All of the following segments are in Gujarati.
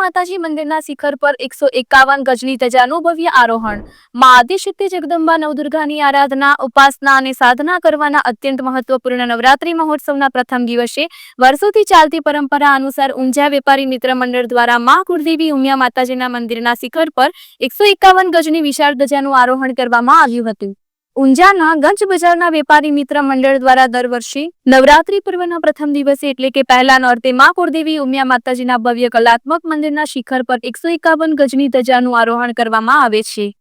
માતાજી મંદિરના શિખર પર 151 ગજની ધજાનું ભવ્ય આરોહણ। માં આદિશક્તિ જગદંબા નવદુર્ગાની આરાધના, ઉપાસના અને સાધના કરવાના અત્યંત મહત્વપૂર્ણ નવરાત્રી મહોત્સવના પ્રથમ દિવસે વર્ષોથી ચાલતી પરંપરા અનુસાર ઊંઝા વેપારી મિત્ર મંડળ દ્વારા માં કુળદેવી ઉમિયા માતાજીના મંદિરના શિખર પર 151 ગજની વિશાળ ધજાનું આરોહણ કરવામાં આવ્યું હતું। ઊંઝાના ગંજ બજારના વેપારી મિત્ર મંડળ દ્વારા દર વર્ષે નવરાત્રી પર્વના પ્રથમ દિવસે એટલે કે પહેલા નોરતે માં કુળદેવી ઉમિયા માતાજીના ભવ્ય કલાત્મક મંદિરના શિખર પર 151 ગજની ધજાનું આરોહણ કરવામાં આવે છે।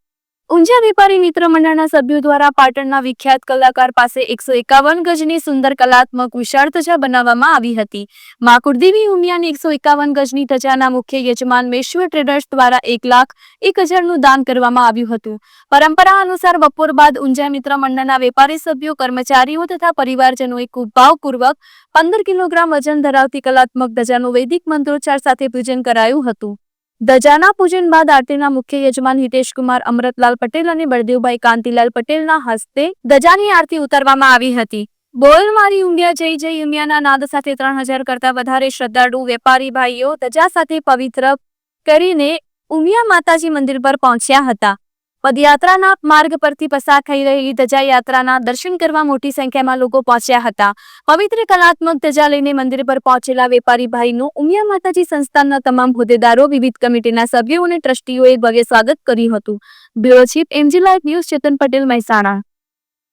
ઊંઝા વેપારી મિત્ર મંડળના સભ્યો દ્વારા પાટણના વિખ્યાત કલાકાર પાસે 151 ગજની સુંદર કલાત્મક વિશાળ ધજા બનાવવામાં આવી હતી। માં કુળદેવી ઉમિયાની 151 ગજની ધજાના મુખ્ય યજમાન મેશ્વર ટ્રેડર્સ દ્વારા 1,01,000નું દાન કરવામાં આવ્યું હતું। પરંપરા અનુસાર બપોર બાદ ઊંઝા મિત્ર મંડળના વેપારી સભ્યો, કર્મચારીઓ તથા પરિવારજનોએ ખૂબ ભાવપૂર્વક 15 કિલોગ્રામ વજન ધરાવતી કલાત્મક ધજાનું વૈદિક મંત્રોચ્ચાર સાથે પૂજન કરાયું હતું। ધજાના પૂજન બાદ આરતીના મુખ્ય યજમાન હિતેશકુમાર અમૃતલાલ પટેલ અને બળદેવભાઈ કાંતિલાલ પટેલના હસ્તે ધજાની આરતી ઉતારવામાં આવી હતી। બોલ મારી ઉમિયા જય જય ઉમિયાના નાદ સાથે 3000 કરતા વધારે શ્રદ્ધાળુ વેપારી ભાઈઓ ધજા સાથે પવિત્ર કરીને ઉમિયા માતાજી મંદિર પર પહોંચ્યા હતા। પદયાત્રાના માર્ગ પરથી પસાર થઈ રહેલી ધજા યાત્રાના દર્શન કરવા મોટી સંખ્યામાં લોકો પહોંચ્યા હતા। પવિત્ર કલાત્મક ધજા લઈને મંદિર પર પહોંચેલા વેપારી ભાઈનું ઉમિયા માતાજી સંસ્થાનના તમામ હોદ્દેદારો, વિવિધ કમિટીના સભ્યો અને ટ્રસ્ટીઓએ ભવ્ય સ્વાગત કર્યું હતું। Bureau chief MG live news, Chetan Patel, Mehsana.